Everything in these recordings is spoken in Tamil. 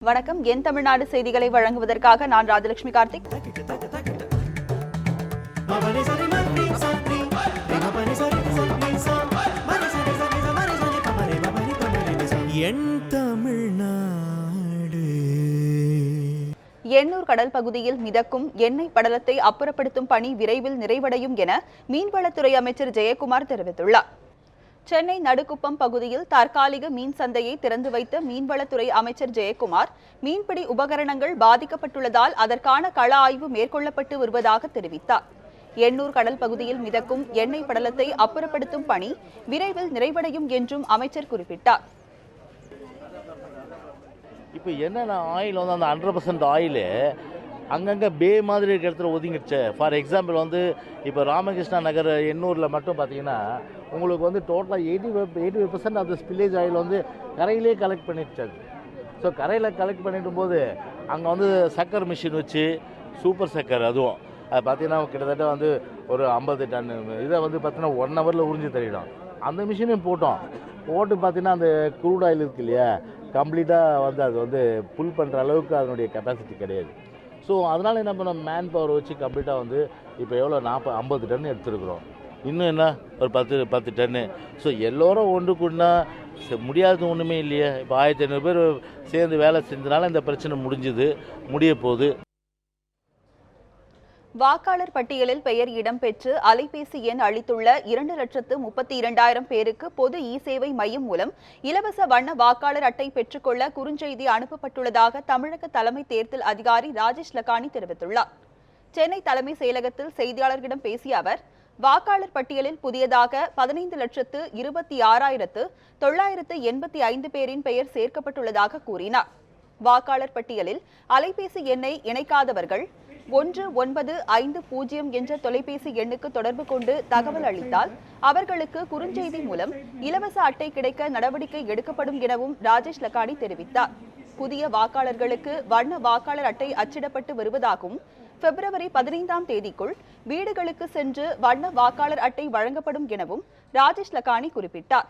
வணக்கம். என் தமிழ்நாடு செய்திகளை வழங்குவதற்காக நான் ராஜலட்சுமி கார்த்திக். எண்ணூர் கடல் பகுதியில் மிதக்கும் எண்ணெய் படலத்தை அப்புறப்படுத்தும் பணி விரைவில் நிறைவடையும் என மீன்வளத்துறை அமைச்சர் ஜெயக்குமார் தெரிவித்துள்ளார். சென்னை நடுக்குப்பம் பகுதியில் தற்காலிக மீன் சந்தையை திறந்து வைத்த மீன்வளத்துறை அமைச்சர் ஜெயக்குமார், மீன்பிடி உபகரணங்கள் பாதிக்கப்பட்டுள்ளதால் அதற்கான கள ஆய்வு மேற்கொள்ளப்பட்டு வருவதாக தெரிவித்தார். எண்ணூர் கடல் பகுதியில் மிதக்கும் எண்ணெய் படலத்தை அப்புறப்படுத்தும் பணி விரைவில் நிறைவடையும் என்றும் அமைச்சர் குறிப்பிட்டார். இப்போ என்னென்ன ஆயில் வந்து அந்த 100% ஆயிலு அங்கங்கே பே மாதிரி இருக்கிற இடத்துல ஒதுங்கிடுச்சு. ஃபார் எக்ஸாம்பிள் வந்து இப்போ ராமகிருஷ்ணா நகர் எண்ணூரில் மட்டும் பார்த்தீங்கன்னா உங்களுக்கு வந்து டோட்டலாக 80% ஆஃப் த ஸ்பில்லேஜ் ஆயில் வந்து கரையிலே கலெக்ட் பண்ணிடுச்சு. ஸோ கரையில் கலெக்ட் பண்ணிடும் போது அங்கே வந்து சக்கர் மிஷின் வச்சு சூப்பர் சக்கர் அதுவும் அது பார்த்தீங்கன்னா கிட்டத்தட்ட வந்து ஒரு 50 டன் இதை வந்து பார்த்தீங்கன்னா 1 ஹவரில் உறிஞ்சி தள்ளிடும். அந்த மிஷினையும் போட்டு பார்த்தீங்கன்னா அந்த க்ரூட் ஆயில் இருக்கு இல்லையா, கம்ப்ளீட்டாக வந்து அது வந்து புல் பண்ணுற அளவுக்கு அதனுடைய கெப்பாசிட்டி கிடையாது. ஸோ அதனால் என்ன பண்ணோம், மேன் பவர் வச்சு கம்ப்ளீட்டாக வந்து இப்போ எவ்வளோ 50 டன் எடுத்துருக்குறோம். இன்னும் என்ன ஒரு 10 டன்னு. ஸோ எல்லோரும் ஒன்று கூடனா முடியாதது ஒன்றுமே இல்லையே. இப்போ 1500 பேர் சேர்ந்து வேலை செஞ்சதுனால இந்த பிரச்சனை முடிய போகுது. வாக்காளர் பட்டியலில் பெயர் இடம்பெற்று அலைபேசி எண் அளித்துள்ள 2,32,000 பேருக்கு பொது இ சேவை மையம் மூலம் இலவச வண்ண வாக்காளர் அட்டை பெற்றுக்கொள்ள குறுஞ்செய்தி அனுப்பப்பட்டுள்ளதாக தமிழக தலைமை தேர்தல் அதிகாரி ராஜேஷ் லக்கானி தெரிவித்துள்ளார். சென்னை தலைமை செயலகத்தில் செய்தியாளர்களிடம் பேசிய அவர், வாக்காளர் பட்டியலில் புதியதாக 15,26,985 பேரின் பெயர் சேர்க்கப்பட்டுள்ளதாக கூறினார். வாக்காளர் பட்டியலில் அலைபேசி எண்ணை இணைக்காதவர்கள் 1950 என்ற தொலைபேசி எண்ணுக்கு தொடர்பு கொண்டு தகவல் அளித்தால் அவர்களுக்கு குறுஞ்செய்தி மூலம் இலவச அட்டை கிடைக்க நடவடிக்கை எடுக்கப்படும் எனவும் ராஜேஷ் லக்கானி தெரிவித்தார். புதிய வாக்காளர்களுக்கு வண்ண வாக்காளர் அட்டை அச்சிடப்பட்டு வருவதாகவும் பிப்ரவரி 15ஆம் தேதிக்குள் வீடுகளுக்கு சென்று வண்ண வாக்காளர் அட்டை வழங்கப்படும் எனவும் ராஜேஷ் லக்கானி குறிப்பிட்டார்.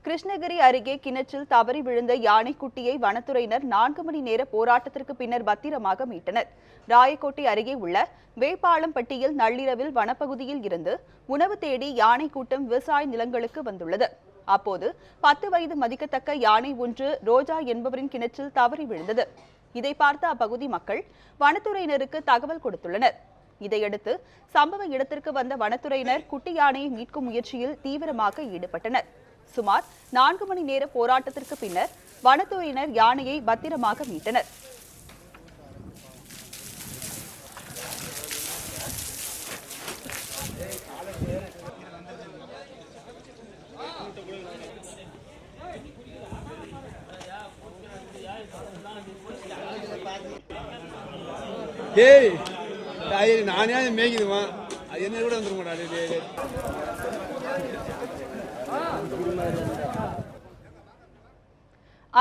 கிருஷ்ணகிரி அருகே கிணற்றில் தவறி விழுந்த யானைக்குட்டியை வனத்துறையினர் 4 மணி நேர போராட்டத்திற்கு பின்னர் பத்திரமாக மீட்டனர். ராயக்கோட்டை அருகே உள்ள வேப்பாளம்பட்டியில் நள்ளிரவில் வனப்பகுதியில் இருந்து உணவு தேடி யானை கூட்டம் விவசாய நிலங்களுக்கு வந்துள்ளது. அப்போது 10 வயது மதிக்கத்தக்க யானை ஒன்று ரோஜா என்பவரின் கிணற்றில் தவறி விழுந்தது. இதை பார்த்த அப்பகுதி மக்கள் வனத்துறையினருக்கு தகவல் கொடுத்துள்ளனர். இதையடுத்து சம்பவ இடத்திற்கு வந்த வனத்துறையினர் குட்டி யானையை மீட்கும் முயற்சியில் தீவிரமாக ஈடுபட்டனர். சுமார் 4 மணி நேர போராட்டத்திற்கு பின்னர் வனத்துறையினர் யானையை பத்திரமாக மீட்டனர். நானே மேய்க்குதுவான், அது என்ன கூட வந்துருக்க மாட்டான்.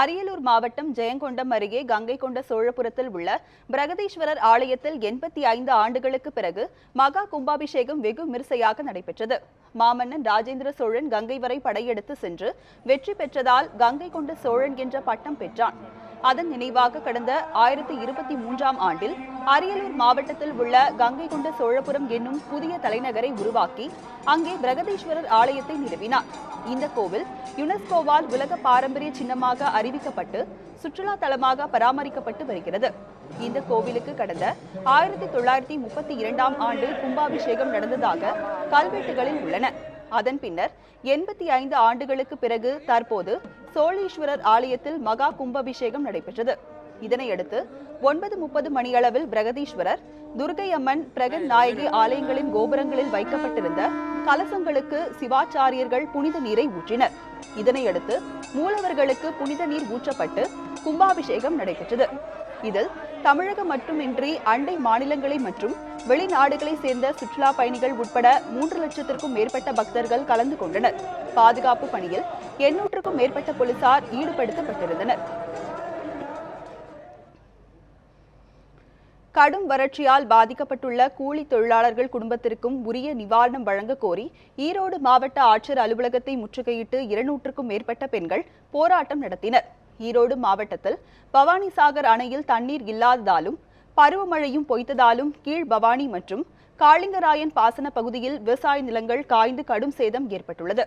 அரியலூர் மாவட்டம் ஜெயங்கொண்டம் அருகே கங்கை கொண்ட சோழபுரத்தில் உள்ள பிரகதீஸ்வரர் ஆலயத்தில் 85 ஆண்டுகளுக்கு பிறகு மகா கும்பாபிஷேகம் வெகு விமரிசையாக நடைபெற்றது. மாமன்னன் ராஜேந்திர சோழன் கங்கை வரை படையெடுத்து சென்று வெற்றி பெற்றதால் கங்கை கொண்ட சோழன் என்ற பட்டம் பெற்றான். அதன் நினைவாக கடந்த 1023ஆம் ஆண்டில் அரியலூர் மாவட்டத்தில் உள்ள கங்கை கொண்ட சோழபுரம் என்னும் புதிய தலைநகரை உருவாக்கி அங்கே பிரகதீஸ்வரர் ஆலயத்தை நிறுவினார். இந்த கோவில் யுனெஸ்கோவால் உலக பாரம்பரிய சின்னமாக அறிவிக்கப்பட்டு சுற்றுலா தலமாக பராமரிக்கப்பட்டு வருகிறது. இந்த கோவிலுக்கு கடந்த 1932ஆம் ஆண்டு கும்பாபிஷேகம் நடந்ததாக கல்வெட்டுகளில் உள்ளன. அதன் பின்னர் 85 ஆண்டுகளுக்கு பிறகு தற்போது சோழீஸ்வரர் ஆலயத்தில் மகா கும்பாபிஷேகம் நடைபெற்றது. இதனையடுத்து 9:30 மணியளவில் பிரகதீஸ்வரர், துர்கை அம்மன், பிரகன் நாயகி ஆலயங்களின் கோபுரங்களில் வைக்கப்பட்டிருந்த கலசங்களுக்கு சிவாச்சாரியர்கள் புனித நீரை ஊற்றினர். இதனையடுத்து மூலவர்களுக்கு புனித நீர் ஊற்றப்பட்டு கும்பாபிஷேகம் நடைபெற்றது. இதில் தமிழகம் மட்டுமின்றி அண்டை மாநிலங்களை மற்றும் வெளிநாடுகளை சேர்ந்த சுற்றுலா பயணிகள் உட்பட 3 லட்சத்திற்கும் மேற்பட்ட பக்தர்கள் கலந்து கொண்டனர். பாதுகாப்பு பணியில் 800க்கும் மேற்பட்ட போலீசார் ஈடுபடுத்தப்பட்டிருந்தனர். கடும் வறட்சியால் பாதிக்கப்பட்டுள்ள கூலி தொழிலாளர்கள் குடும்பத்திற்கும் உரிய நிவாரணம் வழங்க கோரி ஈரோடு மாவட்ட ஆட்சியர் அலுவலகத்தை முற்றுகையிட்டு 200க்கும் மேற்பட்ட பெண்கள் போராட்டம் நடத்தினர். ஈரோடு மாவட்டத்தில் பவானிசாகர் அணையில் தண்ணீர் இல்லாததாலும் பருவமழையும் பொய்த்ததாலும் கீழ் பவானி மற்றும் காளிங்கராயன் பாசன பகுதியில் விவசாய நிலங்கள் காய்ந்து கடும் சேதம் ஏற்பட்டுள்ளது.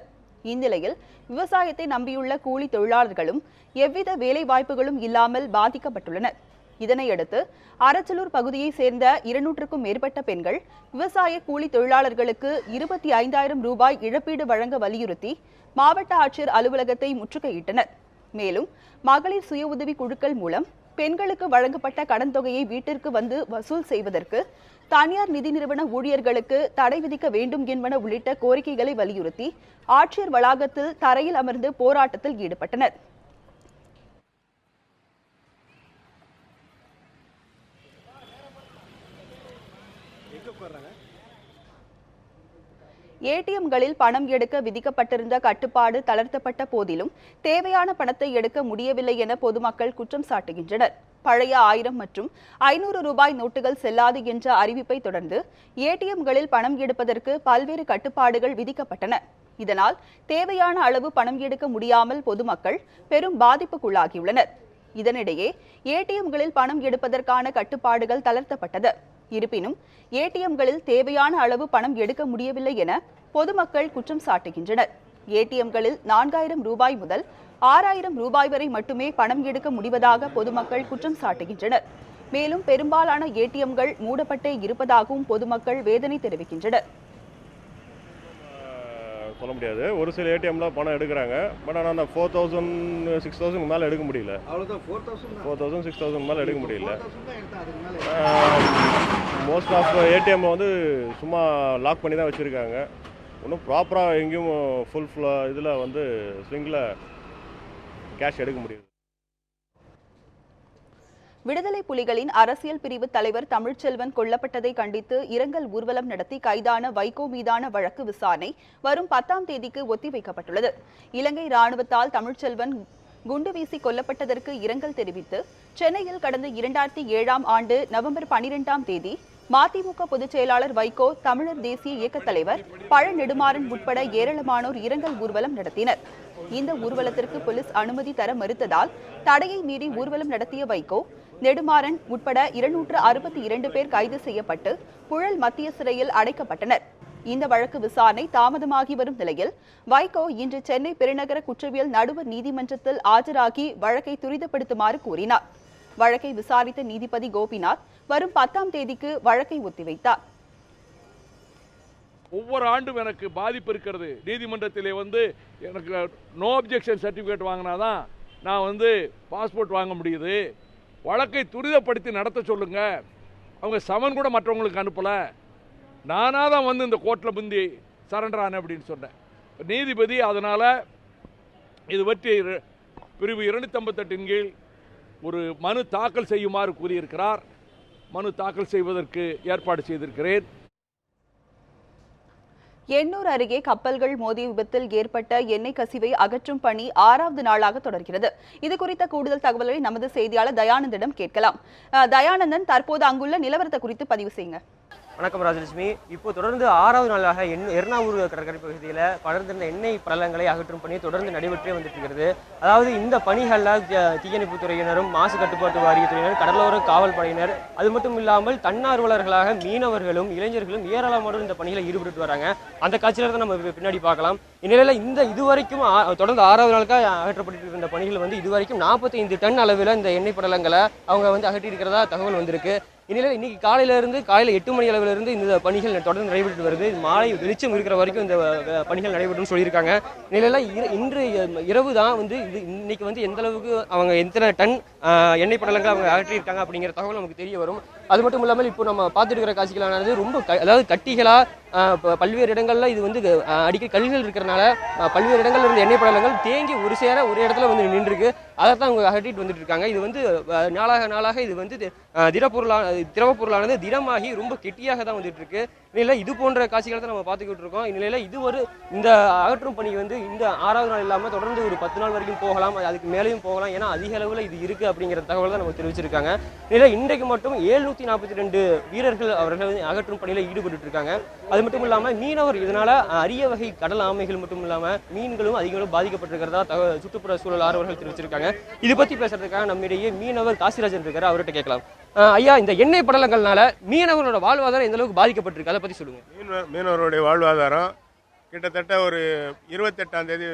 இந்நிலையில் விவசாயத்தை நம்பியுள்ள கூலி தொழிலாளர்களும் எவ்வித வேலை வாய்ப்புகளும் இல்லாமல் பாதிக்கப்பட்டுள்ளனர். இதனையடுத்து அரச்சலூர் பகுதியைச் சேர்ந்த 200க்கும் மேற்பட்ட பெண்கள் விவசாய கூலி தொழிலாளர்களுக்கு 25,000 ரூபாய் இழப்பீடு வழங்க வலியுறுத்தி மாவட்ட ஆட்சியர் அலுவலகத்தை முற்றுகையிட்டனர். மேலும் மகளிர் சுய உதவி குழுக்கள் மூலம் பெண்களுக்கு வழங்கப்பட்ட கடன் தொகையை வீட்டிற்கு வந்து வசூல் செய்வதற்கு தனியார் நிதி நிறுவன ஊழியர்களுக்கு தடை விதிக்க வேண்டும் என்பன உள்ளிட்ட கோரிக்கைகளை வலியுறுத்தி ஆட்சியர் வளாகத்தில் தரையில் அமர்ந்து போராட்டத்தில் ஈடுபட்டனர். ஏடிஎம்களில் பணம் எடுக்க விதிக்கப்பட்டிருந்த கட்டுப்பாடு தளர்த்தப்பட்ட போதிலும் தேவையான பணத்தை எடுக்க முடியவில்லை என பொதுமக்கள் குற்றம் சாட்டுகின்றனர். பழைய 1000 மற்றும் 500 ரூபாய் நோட்டுகள் செல்லாது என்ற அறிவிப்பை தொடர்ந்து ஏடிஎம்களில் பணம் எடுப்பதற்கு பல்வேறு கட்டுப்பாடுகள் விதிக்கப்பட்டன. இதனால் தேவையான அளவு பணம் எடுக்க முடியாமல் பொதுமக்கள் பெரும் பாதிப்புக்குள்ளாகியுள்ளனர். இதனிடையே ஏடிஎம்களில் பணம் எடுப்பதற்கான கட்டுப்பாடுகள் தளர்த்தப்பட்டது. இருப்பினும் ஏடிஎம்களில் தேவையான அளவு பணம் எடுக்க முடியவில்லை என பொதுமக்கள் குற்றம் சாட்டுகின்றனர். ஏடிஎம்களில் 4000 ரூபாய் முதல் 6000 ரூபாய் வரை மட்டுமே பணம் எடுக்க முடிவதாக பொதுமக்கள் குற்றம் சாட்டுகின்றனர். மேலும் பெரும்பாலான ஏடிஎம்கள் மூடப்பட்டே இருப்பதாகவும் பொதுமக்கள் வேதனை தெரிவிக்கின்றனர். சொல்ல முடியாது. ஒரு சில ஏடிஎம்ல பணம் எடுக்கிறாங்க. பட் ஆனால் அந்த 4000 6000 மேலே எடுக்க முடியல. 4000 6000 மேலே எடுக்க முடியல. மோஸ்ட் ஆஃப் ஏடிஎம் வந்து சும்மா லாக் பண்ணி தான் வச்சுருக்காங்க. இன்னும் ப்ராப்பராக எங்கேயும் ஃபுல் இதில் வந்து ஸ்விங்கில் கேஷ் எடுக்க முடியுது. விடுதலை புலிகளின் அரசியல் பிரிவு தலைவர் தமிழ்ச்செல்வன் கொல்லப்பட்டதை கண்டித்து இரங்கல் ஊர்வலம் நடத்தி கைதான வைகோ மீதான வழக்கு விசாரணை வரும் 10ஆம் தேதிக்கு ஒத்திவைக்கப்பட்டுள்ளது. இலங்கை ராணுவத்தால் தமிழ்ச்செல்வன் குண்டு வீசி கொல்லப்பட்டதற்கு இரங்கல் தெரிவித்து சென்னையில் கடந்த 2007ஆம் ஆண்டு நவம்பர் 12ஆம் தேதி மதிமுக பொதுச் செயலாளர் வைகோ, தமிழர் தேசிய இயக்கத் தலைவர் பழ நெடுமாறன் உட்பட ஏராளமானோர் இரங்கல் ஊர்வலம் நடத்தினர். இந்த ஊர்வலத்திற்கு போலீஸ் அனுமதி தர மறுத்ததால் தடையை மீறி ஊர்வலம் நடத்திய வைகோ, நெடுமாறன் உட்பட 262 பேர் கைது செய்யப்பட்டு புழல் மத்திய சிறையில் அடைக்கப்பட்டனர். இந்த வழக்கு விசாரணை தாமதமாகி வரும் நிலையில் வைகோ இன்று சென்னை பெருநகர குற்றவியல் நடுவர் நீதிமன்றத்தில் ஆஜராகி வழக்கை துரிதப்படுத்துமாறு கூறினார். வழக்கை விசாரித்த நீதிபதி கோபிநாத் வரும் 10ஆம் தேதிக்கு வழக்கை ஒத்திவைத்தார். ஒவ்வொரு ஆண்டும் எனக்கு பாதிப்பு இருக்கிறது. நீதிமன்றத்திலே வந்து எனக்கு நோ அப்ஜெக்ஷன் சர்டிஃபிகேட் வாங்கினாதான் நான் பாஸ்போர்ட் வாங்க முடியுது. வழக்கை துரிதப்படுத்தி நடத்த சொல்லுங்க. அவங்க சமன் கூட மற்றவங்களுக்கு அனுப்பலை. நானாக தான் இந்த கோர்ட்டில் முந்தி சரண்டர் ஆனேன் அப்படின்னு சொன்னேன். நீதிபதி அதனால் இது பற்றி பிரிவு 258 கீழ் ஒரு மனு தாக்கல் செய்யுமாறு கூறியிருக்கிறார். மனு தாக்கல் செய்வதற்கு ஏற்பாடு செய்திருக்கிறேன். எண்ணூர் அருகே கப்பல்கள் மோதிய விபத்தில் ஏற்பட்ட எண்ணெய் கசிவை அகற்றும் பணி 6வது நாளாக தொடர்கிறது. இது குறித்த கூடுதல் தகவல்களை நமது செய்தியாளர் தயானந்திடம் கேட்கலாம். தயானந்தன், தற்போது அங்குள்ள நிலவரத்தை குறித்து பதிவு செய்யுங்க. வணக்கம் ராஜலட்சுமி. இப்போ தொடர்ந்து 6வது நாளாக எர்ணாவூர் கடற்கரை பகுதியில் படர்ந்திருந்த எண்ணெய் பள்ளங்களை அகற்றும் பணி தொடர்ந்து நடைபெற்றே வந்துட்டு. அதாவது இந்த பணிகளில் தீயணைப்புத் துறையினரும், மாசு கட்டுப்பாட்டு வாரியத்துறையினர், கடலோர காவல் படையினர், அது மட்டும் இல்லாமல் தன்னார்வலர்களாக மீனவர்களும் இளைஞர்களும் ஏராளமானோர் இந்த பணியில் ஈடுபட்டு வராங்க. அந்த காட்சியில தான் நம்ம பின்னாடி பார்க்கலாம். இந்நிலையில் இதுவரைக்கும் தொடர்ந்து 6வது நாளுக்கு அகற்றப்பட்டு இருந்த பணிகள் இதுவரைக்கும் 45 டன் அளவில் இந்த எண்ணெய் படலங்களை அவங்க அகற்றி இருக்கிறதா தகவல் வந்திருக்கு. இந்நிலையில் இன்னைக்கு காலையிலிருந்து 8 மணி அளவிலிருந்து இந்த பணிகள் தொடர்ந்து நடைபெற்று வருது. மாலை வெளிச்சம் இருக்கிற வரைக்கும் இந்த பணிகள் நடைபெறும் சொல்லியிருக்காங்க. இந்நிலையில் இன்று இரவு தான் இன்னைக்கு எந்த அளவுக்கு அவங்க எத்தனை டன் எண்ணெய் படலங்களை அவங்க அகற்றியிருக்காங்க அப்படிங்கிற தகவல் நமக்கு தெரிய வரும். அது மட்டும் இல்லாமல் இப்போ நம்ம பார்த்துட்டு இருக்கிற காட்சிகளானது ரொம்ப அதாவது கட்டிகளா பல்வேறு இடங்கள்ல இது அடிக்கடி கல்கள் இருக்கிறனால பல்வேறு இடங்கள்ல இருந்த எண்ணெய் படலங்கள் தேங்கி ஒரு சேர ஒரு இடத்துல நின்றுருக்கு. அதை தான் அவங்க அகற்றிட்டு வந்துட்டு இருக்காங்க. இது நாளாக இது திரவ பொருளானது திடமாகி ரொம்ப கெட்டியாக தான் வந்துட்டு இருக்கு. இந்நிலையில் இது போன்ற காட்சிகளை தான் நம்ம பார்த்துக்கிட்டு இருக்கோம். இந்நிலையில் இது ஒரு இந்த அகற்றும் பணி வந்து இந்த 6வது நாள் இல்லாமல் தொடர்ந்து ஒரு 10 நாள் வரைக்கும் போகலாம், அதுக்கு மேலேயும் போகலாம். ஏன்னா அதிக அளவில் இது இருக்குது அப்படிங்கிற தகவல் தான் நமக்கு தெரிவிச்சிருக்காங்க. இந்நிலையில் இன்றைக்கு மட்டும் 742 வீரர்கள் அவர்கள் அகற்றும் பணியில் ஈடுபட்டு இருக்காங்க. அது மட்டும் இல்லாமல் மீனவர் இதனால் அரிய வகை கடல் ஆமைகள் மட்டும் இல்லாமல் மீன்களும் அதிகளவு பாதிக்கப்பட்டிருக்கிறதா சுற்றுப்புற சூழல் ஆர்வலர்கள் தெரிவிச்சிருக்காங்க. இது பற்றி பேசுறதுக்காக நம்மிடையே மீனவர் காசிராஜன் இருக்காரு, அவர்கிட்ட கேட்கலாம். ஐயா, இந்த எண்ணெய் படலங்கள்னால மீனவர்களோட வாழ்வாதாரம் எந்த அளவுக்கு பாதிக்கப்பட்டிருக்கு, அதை பற்றி சொல்லுங்க. மீனவருடைய வாழ்வாதாரம் கிட்டத்தட்ட ஒரு 28ஆம் தேதி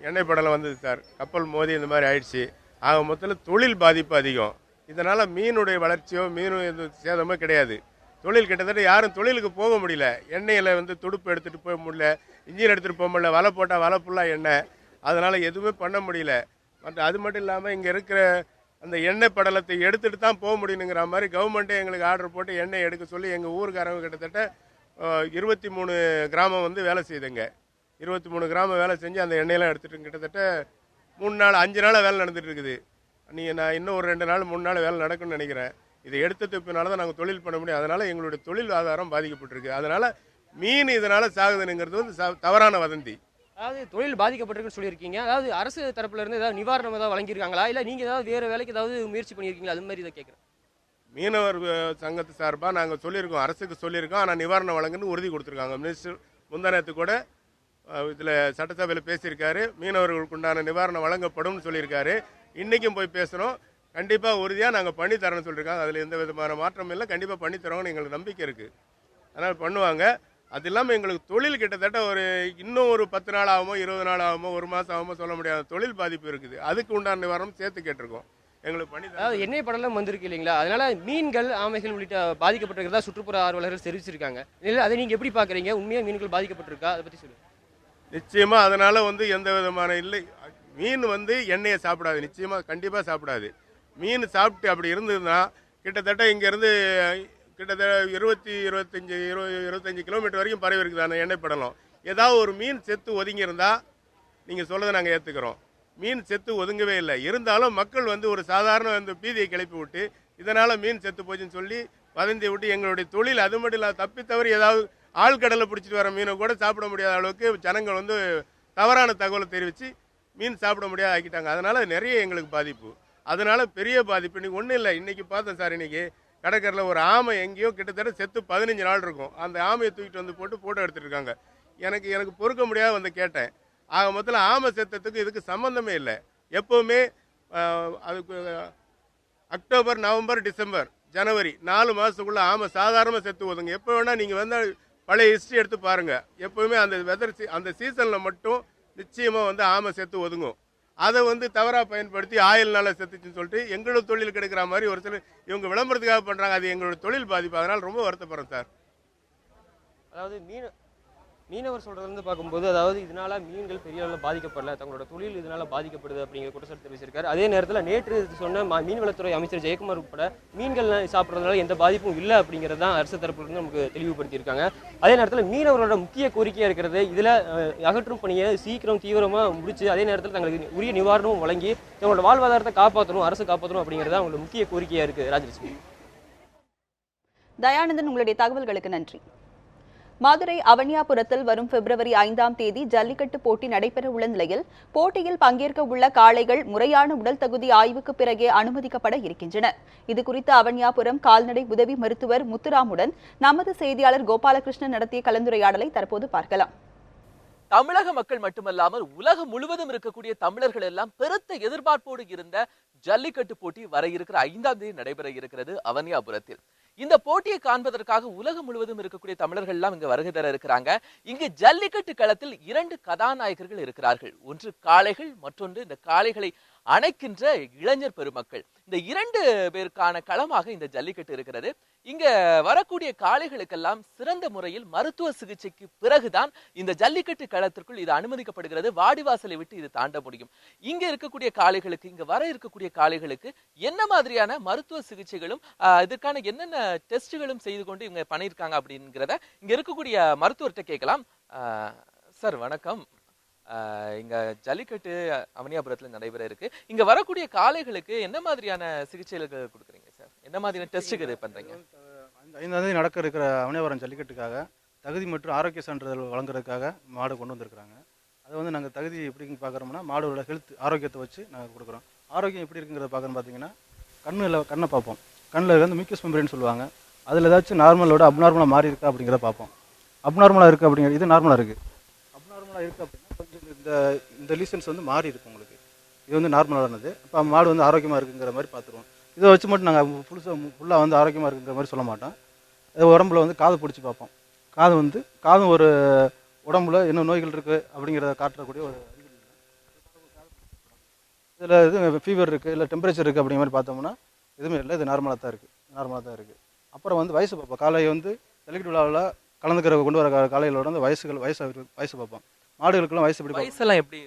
எண்ணெய் படலம் வந்தது சார். கப்பல் மோதி இந்த மாதிரி ஆயிடுச்சு. ஆக மொத்தத்தில் தொழில் பாதிப்பு அதிகம். இதனால் மீனுடைய வளர்ச்சியோ மீன் சேதமோ கிடையாது. தொழில் கிட்டத்தட்ட யாரும் தொழிலுக்கு போக முடியல. எண்ணெயில் துடுப்பு எடுத்துகிட்டு போக முடியல, இன்ஜின் எடுத்துகிட்டு போக முடியல, வலை போட்டால் வலை ஃபுல்லாக எண்ணெய். அதனால் எதுவுமே பண்ண முடியல. அது மட்டும் இல்லாமல் இங்கே இருக்கிற அந்த எண்ணெய் படலத்தை எடுத்துகிட்டு தான் போக முடியணுங்கிற மாதிரி கவர்மெண்ட்டே எங்களுக்கு ஆர்டர் போட்டு எண்ணெய் எடுக்க சொல்லி எங்கள் ஊருக்காரங்க கிட்டத்தட்ட 23 கிராமம் வேலை செய்யுதுங்க. 23 கிராமம் வேலை செஞ்சு அந்த எண்ணெயெல்லாம் எடுத்துகிட்டு கிட்டத்தட்ட 3 நாள் 5 நாளாக வேலை நடந்துட்டு இருக்குது. நான் இன்னும் ஒரு 2 நாள் 3 நாள் வேலை நடக்கும்னு நினைக்கிறேன். இதை எடுத்தது பின்னால தான் நாங்கள் தொழில் பண்ண முடியும். அதனால் எங்களுடைய தொழில் ஆதாரம் பாதிக்கப்பட்டிருக்கு. அதனால் மீன் இதனால் சாகுதுங்கிறது தவறான வதந்தி. அதாவது தொழில் பாதிக்கப்பட்டிருக்குன்னு சொல்லியிருக்கீங்க. அதாவது அரசு தரப்புல இருந்து ஏதாவது நிவாரணம் ஏதாவது வழங்கியிருக்காங்களா, இல்லை நீங்கள் ஏதாவது வேறு வேலைக்கு ஏதாவது முயற்சி பண்ணியிருக்கீங்களா, அது மாதிரி இதை கேட்குறேன். மீனவர் சங்கத்து சார்பாக நாங்கள் சொல்லியிருக்கோம், அரசுக்கு சொல்லியிருக்கோம். ஆனால் நிவாரணம் வழங்குன்னு உறுதி கொடுத்துருக்காங்க. மினிஸ்டர் முந்தானத்து கூட இதில் சட்டசபையில் பேசியிருக்காரு. மீனவர்களுக்கு உண்டான நிவாரணம் வழங்கப்படும்னு சொல்லியிருக்காரு. இன்றைக்கும் போய் பேசுகிறோம். கண்டிப்பாக உறுதியாக நாங்கள் பண்ணித்தரோன்னு சொல்லியிருக்காங்க. அதில் எந்த விதமான மாற்றம் இல்லை. கண்டிப்பாக பண்ணித்தரோன்னு எங்களுக்கு நம்பிக்கை இருக்குது. அதனால் பண்ணுவாங்க. அது இல்லாமல் எங்களுக்கு தொழில் கிட்டத்தட்ட இன்னும் ஒரு 10 நாள் ஆகுமோ 20 நாள் ஆகுமோ 1 மாதம் ஆகுமோ சொல்ல முடியாத தொழில் பாதிப்பு இருக்குது. அதுக்கு உண்டான நிவாரணம் சேர்த்து கேட்டிருக்கோம். எங்களுக்கு பண்ணி அதாவது எண்ணெய் படலம் வந்திருக்கு இல்லைங்களா, அதனால மீன்கள் ஆமைகள் உள்ளிட்ட பாதிக்கப்பட்டிருக்கிறதா சுற்றுப்புற ஆர்வலர்கள் தெரிவிச்சிருக்காங்க. இல்லை அதை நீங்கள் எப்படி பார்க்குறீங்க? உண்மையாக மீன்கள் பாதிக்கப்பட்டிருக்கா, அதை பற்றி சொல்லுங்கள். நிச்சயமாக அதனால் எந்த விதமான இல்லை. மீன் எண்ணெயை சாப்பிடாது. நிச்சயமாக கண்டிப்பாக சாப்பிடாது. மீன் சாப்பிட்டு அப்படி இருந்ததுன்னா கிட்டத்தட்ட இங்கேருந்து கிட்டத்தட்ட 25 கிலோமீட்டர் வரைக்கும் பரவி இருக்குது அந்த எண்ணெய் படலம். ஏதாவது ஒரு மீன் செத்து ஒதுங்கியிருந்தா நீங்கள் சொல்றதை நாங்கள் ஏற்றுக்கிறோம். மீன் செத்து ஒதுங்கவே இல்லை. இருந்தாலும் மக்கள் ஒரு சாதாரண பீதியை கிளப்பி விட்டு இதனால் மீன் செத்து போச்சுன்னு சொல்லி வதந்தி விட்டு எங்களுடைய தொழில் அது மட்டும் இல்லாத தப்பித்தவறு ஏதாவது ஆழ்கடலை பிடிச்சிட்டு வர மீனை கூட சாப்பிட முடியாத அளவுக்கு ஜனங்கள் தவறான தகவலை தெரிவித்து மீன் சாப்பிட முடியாத ஆக்கிட்டாங்க. அதனால் நிறைய எங்களுக்கு பாதிப்பு. அதனால் பெரிய பாதிப்பு. இன்றைக்கி ஒன்றும் இல்லை. இன்றைக்கி பார்த்தேன் சார், இன்றைக்கி கடற்கரையில் ஒரு ஆமை எங்கேயோ கிட்டத்தட்ட செத்து 15 நாள் இருக்கும். அந்த ஆமையை தூக்கிட்டு போட்டு ஃபோட்டோ எடுத்துகிட்டு இருக்காங்க. எனக்கு பொறுக்க முடியாத கேட்டேன். ஆக மொத்தத்தில் ஆமை செத்தத்துக்கு இதுக்கு சம்மந்தமே இல்லை. எப்போவுமே அதுக்கு அக்டோபர், நவம்பர், டிசம்பர், ஜனவரி 4 மாதத்துக்குள்ளே ஆமை சாதாரணமாக செத்து ஒதுங்க. எப்போ வேணால் நீங்கள் பழைய ஹிஸ்ட்ரி எடுத்து பாருங்கள். எப்போவுமே அந்த அந்த சீசனில் மட்டும் நிச்சயமாக ஆமை செத்து ஒதுங்கும். அதை தவறாக பயன்படுத்தி ஆயில்னால செத்துச்சுன்னு சொல்லிட்டு எங்களோட தொழில் கெடுக்கிற மாதிரி ஒரு சில இவங்க விளம்பரத்துக்காக பண்ணுறாங்க. அது எங்களோட தொழில் பாதிப்பு. அதனால் ரொம்ப வருத்தப்படுறேன் சார். அதாவது மீனவர் சொல்றது பார்க்கும்போது அதாவது இதனால மீன்கள் பெரிய அளவில் பாதிக்கப்படல, தங்களோட தொழில் இதனால பாதிக்கப்படுது அப்படிங்கிற குற்றச்சாட்டு தெரிவிச்சிருக்காரு. அதே நேரத்தில் நேற்று சொன்ன மீன்வளத்துறை அமைச்சர் ஜெயக்குமார் உட்பட மீன்கள் சாப்பிட்றதுனால எந்த பாதிப்பும் இல்லை அப்படிங்கிறது தான் அரசு தரப்புலேருந்து நமக்கு தெளிவுபடுத்தியிருக்காங்க. அதே நேரத்தில் மீனவர்களோட முக்கிய கோரிக்கையாக இருக்கிறது இதில் அகற்றும் பணியை சீக்கிரம் தீவிரமாக முடிச்சு அதே நேரத்தில் தங்களுக்கு உரிய நிவாரணமும் வழங்கி தங்களோட வாழ்வாதாரத்தை காப்பாற்றணும், அரசு காப்பாற்றணும் அப்படிங்கிறது அவங்களோட முக்கிய கோரிக்கையாக இருக்குது. ராஜலட்சுமி. தயானந்தன், உங்களுடைய தகவல்களுக்கு நன்றி. மதுரை அவனியாபுரத்தில் வரும் பிப்ரவரி 5ஆம் தேதி ஜல்லிக்கட்டு போட்டி நடைபெற உள்ள நிலையில் போட்டியில் பங்கேற்க உள்ள காளைகள் முறையான உடல் தகுதி ஆய்வுக்கு பிறகே அனுமதிக்கப்பட இருக்கின்றன. இதுகுறித்து அவனியாபுரம் கால்நடை உதவி மருத்துவர் முத்துராமுடன் நமது செய்தியாளர் கோபாலகிருஷ்ணன் நடத்திய கலந்துரையாடலை தற்போது பார்க்கலாம். தமிழக மக்கள் மட்டுமல்லாமல் உலகம் முழுவதும் இருக்கக்கூடிய தமிழர்கள் எல்லாம் பெருத்த எதிர்பார்ப்போடு இருந்த ஜல்லிக்கட்டு போட்டி வர இருக்கிற 5ஆம் தேதி நடைபெற இருக்கிறது அவனியாபுரத்தில். இந்த போட்டியை காண்பதற்காக உலகம் முழுவதும் இருக்கக்கூடிய தமிழர்கள் எல்லாம் இங்கு வருகை தர இருக்கிறாங்க. இங்கு ஜல்லிக்கட்டு களத்தில் 2 கதாநாயகர்கள் இருக்கிறார்கள். ஒன்று காளைகள், மற்றொன்று இந்த காளைகளை அணைக்கின்ற இளைஞர் பெருமக்கள். இந்த 2 பேருக்கான களமாக இந்த ஜல்லிக்கட்டு இருக்கிறது. இங்க வரக்கூடிய காளைகளுக்கெல்லாம் சிறந்த முறையில் மருத்துவ சிகிச்சைக்கு பிறகுதான் இந்த ஜல்லிக்கட்டு களத்திற்குள் இது அனுமதிக்கப்படுகிறது. வாடிவாசலை விட்டு இது தாண்ட முடியும். இங்க இருக்கக்கூடிய காளைகளுக்கு, இங்க வர இருக்கக்கூடிய காளைகளுக்கு என்ன மாதிரியான மருத்துவ சிகிச்சைகளும் இதுக்கான என்னென்ன டெஸ்டுகளும் செய்து கொண்டு இவங்க பண்ணியிருக்காங்க அப்படிங்கிறத இங்க இருக்கக்கூடிய மருத்துவர்கிட்ட கேட்கலாம். சார் வணக்கம். இங்க ஜல்லிக்கட்டு அவனியாபுரத்துல நடைபெற இருக்கு. இங்க வரக்கூடிய காளைகளுக்கு என்ன மாதிரியான சிகிச்சைகள் கொடுக்குறீங்க சார்? என்ன மாதிரியான டெஸ்ட்டுக்கு இது பண்றீங்க? 5ஆம் தேதி நடக்க இருக்கிற அவனியாபுரம் ஜல்லிக்கட்டுக்காக தகுதி மற்றும் ஆரோக்கிய சான்றிதழ் வழங்குறதுக்காக மாடு கொண்டு வந்திருக்கிறாங்க. அதை வந்து நாங்கள் தகுதி எப்படின்னு பார்க்குறோம்னா மாடோட ஹெல்த் ஆரோக்கியத்தை வச்சு நாங்கள் கொடுக்குறோம். ஆரோக்கியம் எப்படி இருக்குங்கிறத பார்க்கணும்னு பார்த்தீங்கன்னா கண்ணை பார்ப்போம். கண்ணில் வந்து மியூக்கஸ் மெம்பரேன்னு சொல்லுவாங்க. அதில் ஏதாச்சும் நார்மலோட அப்நார்மலாக மாறி இருக்கா அப்படிங்கிறத பார்ப்போம். அப்நார்மலாக இருக்குது அப்படிங்கிறது இது நார்மலாக இருக்குது. அப்நார்மலாக இருக்குது அப்படின்னா கொஞ்சம் இந்த லீசன்ஸ் வந்து மாறி இருக்கும் உங்களுக்கு. இது வந்து நார்மலானது. அப்போ மாடு வந்து ஆரோக்கியமாக இருக்குங்கிற மாதிரி பார்த்துருவோம். இதை வச்சு மட்டும் நாங்கள் ஃபுல்லாக வந்து ஆரோக்கியமாக இருக்குங்கிற மாதிரி சொல்ல மாட்டோம். உடம்புல வந்து காது பிடிச்சி பார்ப்போம். காதும் ஒரு உடம்புல என்ன நோய்கள் இருக்குது அப்படிங்கிறத காட்டக்கூடிய ஒரு இதில் இது ஃபீவர் இருக்குது இல்லை டெம்பரேச்சர் இருக்குது அப்படிங்கிற மாதிரி பார்த்தோம்னா எதுவுமே இல்லை. இது நார்மலாக தான் இருக்குது. அப்புறம் வந்து வயசு பார்ப்போம். காலை வந்து ஜல்லிக்கட்டு விழாவில் கொண்டு வர காலைகளோட வந்து வயசு பார்ப்போம். மாடுகளுக்கெல்லாம் வயசு எப்படி வயசெல்லாம் எப்படி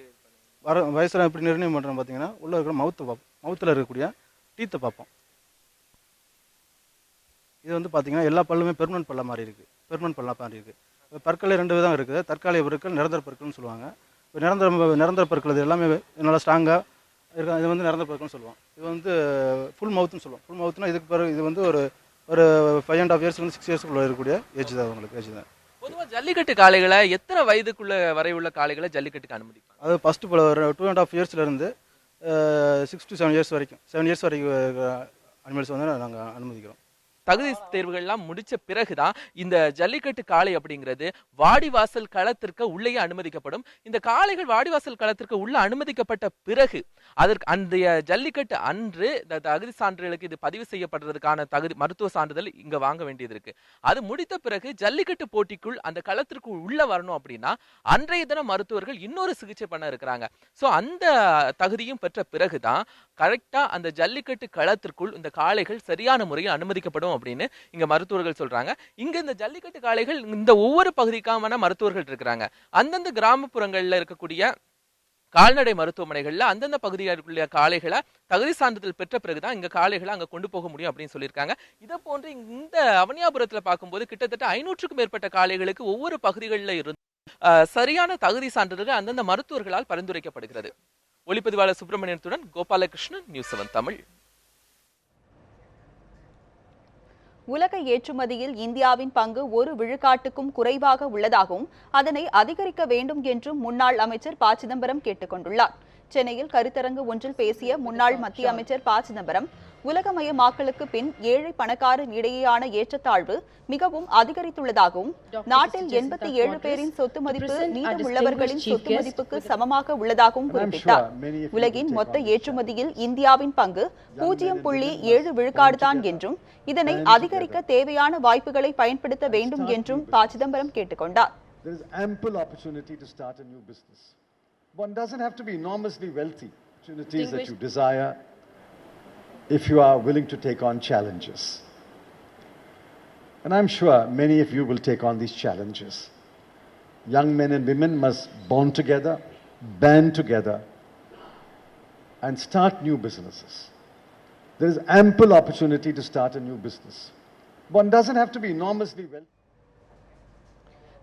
வயசெல்லாம் எப்படி நிர்ணயம் பண்ணுறோம் பார்த்தீங்கன்னா உள்ளே இருக்கிற மவுத்தில் இருக்கக்கூடிய டீத்தை பார்ப்போம். இது வந்து பார்த்தீங்கன்னா எல்லா பல்லுமே பெர்மனன்ட் பல்லா மாதிரி இருக்குது. பற்களே 2 விதம் இருக்குது. தற்காலிக பற்கள், நிரந்தர பற்கள்னு சொல்லுவாங்க. இப்போ நிரந்தர பற்கள் இது எல்லாமே நல்லா ஸ்ட்ராங்காக இருக்கும். இது வந்து நிரந்தர பற்கள்னு சொல்லுவோம். இது வந்து ஃபுல் மவுத்துன்னு சொல்லுவோம். ஃபுல் மவுத்னா இதுக்கு பிறகு இது வந்து ஒரு 5.5 இயர்ஸ் 6 இயர்ஸ்க்குள்ள இருக்கக்கூடிய ஏஜ் தான் உங்களுக்கு ஏஜ் தான். பொதுவாக ஜல்லிக்கட்டு காளைகளை எத்தனை வயதுக்குள்ள வரை உள்ள காளைகளை ஜல்லிக்கட்டுக்கு அனுமதிப்பாங்க? அது ஃபஸ்ட்டு ஒரு 2.5 இயர்ஸ்லேருந்து 6 to 7 இயர்ஸ் வரைக்கும் 7 இயர்ஸ் வரைக்கும் அனிமல்ஸ் வந்து நாங்கள் அனுமதிக்கிறோம். தகுதி தேர்வுகள்லாம் முடிச்ச பிறகுதான் இந்த ஜல்லிக்கட்டு காளை அப்படிங்கிறது வாடிவாசல் களத்திற்கு உள்ளேயே அனுமதிக்கப்படும். இந்த காளைகள் வாடிவாசல் களத்திற்கு உள்ள அனுமதிக்கப்பட்ட பிறகு அதற்கு அந்த ஜல்லிக்கட்டு அன்று இந்த தகுதி சான்றிதழுக்கு இது பதிவு செய்யப்படுறதுக்கான மருத்துவ சான்றிதழ் இங்க வாங்க வேண்டியது இருக்கு. அது முடித்த பிறகு ஜல்லிக்கட்டு போட்டிக்குள் அந்த களத்திற்கு உள்ள வரணும் அப்படின்னா அன்றைய தினம் மருத்துவர்கள் இன்னொரு சிகிச்சை பண்ண இருக்கிறாங்க. ஸோ அந்த தகுதியும் பெற்ற பிறகுதான் கரெக்டா அந்த ஜல்லிக்கட்டு களத்திற்குள் இந்த காளைகள் சரியான முறையில் அனுமதிக்கப்படும் அப்படின்னு இங்க மருத்துவர்கள் சொல்றாங்க. இங்க இந்த ஜல்லிக்கட்டு காளைகள் இந்த ஒவ்வொரு பகுதிக்கான மருத்துவர்கள் இருக்கிறாங்க. அந்தந்த கிராமப்புறங்கள்ல இருக்கக்கூடிய கால்நடை மருத்துவமனைகள்ல அந்தந்த பகுதிகளுக்குள்ள காளைகளை தகுதி சான்றிதழ் பெற்ற பிறகுதான் இங்க காளைகளை அங்க கொண்டு போக முடியும் அப்படின்னு சொல்லியிருக்காங்க. இதை போன்று இந்த அவனியாபுரத்துல பார்க்கும்போது கிட்டத்தட்ட 500க்கும் மேற்பட்ட காளைகளுக்கு ஒவ்வொரு பகுதிகளில் இருந்து சரியான தகுதி சான்றிதழ்கள் அந்தந்த மருத்துவர்களால் பரிந்துரைக்கப்படுகிறது. ஒளிப்பதிவாளர் சுப்பிரமணியத்துடன் கோபாலகிருஷ்ணன், நியூஸ் 7 தமிழ். உலக ஏற்றுமதியில் இந்தியாவின் பங்கு 1 விழுக்காட்டுக்கும் குறைவாக உள்ளதாகவும் அதனை அதிகரிக்க வேண்டும் என்றும் முன்னாள் அமைச்சர் ப. சிதம்பரம் கேட்டுக் கொண்டுள்ளார். சென்னையில் கருத்தரங்கு ஒன்றில் பேசிய முன்னாள் மத்திய அமைச்சர் ப. சிதம்பரம், உலகமயமாக்கலுக்கு பின் ஏழை பணக்காரர் இடையேயான ஏற்றத்தாழ்வு மிகவும் அதிகரித்துள்ளதாகவும் நாட்டில் 87 பேரின் சொத்து மதிப்பு மீதமுள்ளவர்களின் சொத்து மதிப்புக்கு சமமாக உள்ளதாகவும் குறிப்பிட்டார். உலகின் மொத்த ஏற்றுமதியில் இந்தியாவின் பங்கு 0.7 விழுக்காடு தான் என்றும் இதனை அதிகரிக்க தேவையான வாய்ப்புகளை பயன்படுத்த வேண்டும் என்றும் ப. சிதம்பரம் கேட்டுக்கொண்டார். One doesn't have to be enormously wealthy. Opportunities that you desire if you are willing to take on challenges. And I'm sure many of you will take on these challenges. Young men and women must bond together, band together, and start new businesses. There is ample opportunity to start a new business. One doesn't have to be enormously wealthy.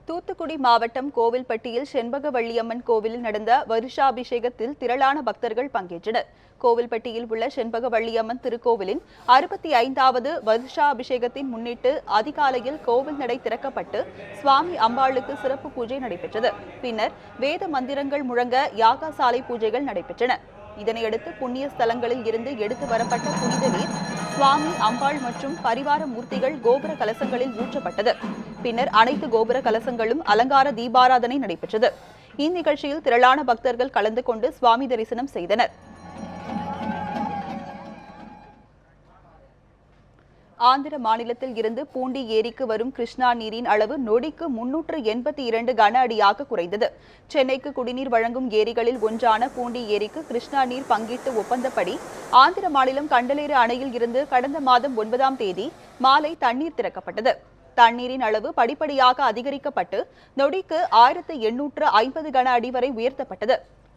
Thoothukudi மாவட்டம் கோவில்பட்டியில் செண்பகவள்ளியம்மன் கோவிலில் நடந்த வருஷாபிஷேகத்தில் திரளான பக்தர்கள் பங்கேற்றனர். கோவில்பட்டியில் உள்ள செண்பகவள்ளியம்மன் திருக்கோவிலின் 65வது வருஷாபிஷேகத்தின் முன்னிட்டு அதிகாலையில் கோவில் நடை திறக்கப்பட்டு சுவாமி அம்பாளுக்கு சிறப்பு பூஜை நடைபெற்றது. பின்னர் வேத மந்திரங்கள் முழங்க யாகசாலை பூஜைகள் நடைபெற்றன. இதனையடுத்து புண்ணிய ஸ்தலங்களில் இருந்து எடுத்து வரப்பட்ட புனித நீர் சுவாமி, அம்பாள் மற்றும் பரிவார மூர்த்திகள் கோபுர கலசங்களில் ஊற்றப்பட்டது. பின்னர் அனைத்து கோபுர கலசங்களும் அலங்கார தீபாராதனை நடைபெற்றது. இந்நிகழ்ச்சியில் திரளான பக்தர்கள் கலந்து கொண்டு சுவாமி தரிசனம் செய்தனர். ஆந்திர மாநிலத்தில் இருந்து பூண்டி ஏரிக்கு வரும் கிருஷ்ணா நீரின் அளவு நொடிக்கு 382 கன அடியாக குறைந்தது. சென்னைக்கு குடிநீர் வழங்கும் ஏரிகளில் ஒன்றான பூண்டி ஏரிக்கு கிருஷ்ணா நீர் பங்கீட்டு ஒப்பந்தப்படி ஆந்திர மாநிலம் கண்டலேறு அணையில் இருந்து கடந்த மாதம் 9ஆம் தேதி மாலை தண்ணீர் திறக்கப்பட்டது. தண்ணீரின் அளவு படிப்படியாக அதிகரிக்கப்பட்டு நொடிக்கு 1850 கன அடி வரை உயர்த்தப்பட்டது.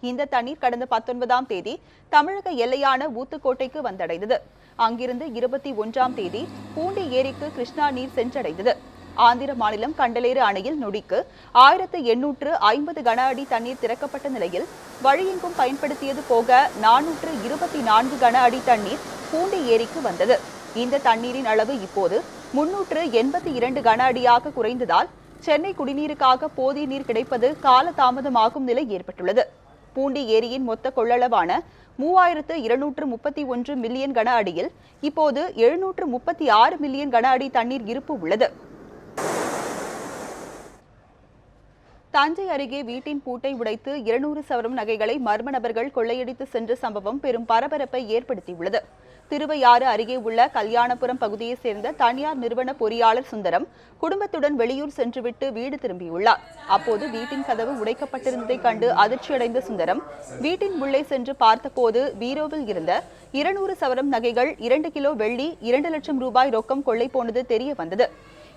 இந்த தண்ணீர் கடந்த 19ஆம் தேதி தமிழக எல்லையான ஊத்துக்கோட்டைக்கு வந்தடைந்தது. அங்கிருந்து 21ஆம் தேதி பூண்டி ஏரிக்கு கிருஷ்ணா நீர் சென்றடைந்தது. ஆந்திர மாநிலம் கண்டலேறு அணையில் நொடிக்கு 1850 கன அடி தண்ணீர் திறக்கப்பட்ட நிலையில் வழியெங்கும் பயன்படுத்தியது போக 424 கன அடி தண்ணீர் பூண்டி ஏரிக்கு வந்தது. இந்த தண்ணீரின் அளவு இப்போது 382 கன அடியாக குறைந்ததால் சென்னை குடிநீருக்காக போதிய நீர் கிடைப்பது காலதாமதமாகும் நிலை ஏற்பட்டுள்ளது. பூண்டி ஏரியின் மொத்த கொள்ளளவான 3231 மில்லியன் கன அடியில் இப்போது 736 மில்லியன் கன அடி தண்ணீர் இருப்பு உள்ளது. தஞ்சை அருகே வீட்டின் பூட்டை உடைத்து 200 சவரம் நகைகளை மர்ம நபர்கள் கொள்ளையடித்து சென்ற சம்பவம் பெரும் பரபரப்பை ஏற்படுத்தியுள்ளது. திருவையாறு அருகே உள்ள கல்யாணபுரம் பகுதியைச் சேர்ந்த தனியார் நிறுவன பொறியாளர் சுந்தரம் குடும்பத்துடன் வெளியூர் சென்றுவிட்டு வீடு திரும்பியுள்ளார். அப்போது வீட்டின் கதவு உடைக்கப்பட்டிருந்ததை கண்டு அதிர்ச்சியடைந்த சுந்தரம் வீட்டின் உள்ளே சென்று பார்த்தபோது பீரோவில் இருந்த 200 சவரம் நகைகள், 2 கிலோ வெள்ளி, 2 லட்சம் ரூபாய் ரொக்கம் கொள்ளை போனது தெரிய வந்தது.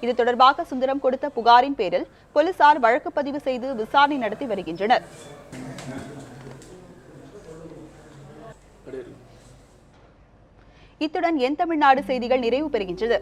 இது தொடர்பாக சுந்தரம் கொடுத்த புகாரின் பேரில் போலீசார் வழக்கு பதிவு செய்து விசாரணை நடத்தி வருகின்றனர். இத்துடன் என் தமிழ்நாடு செய்திகள் நிறைவு பெறுகின்றது.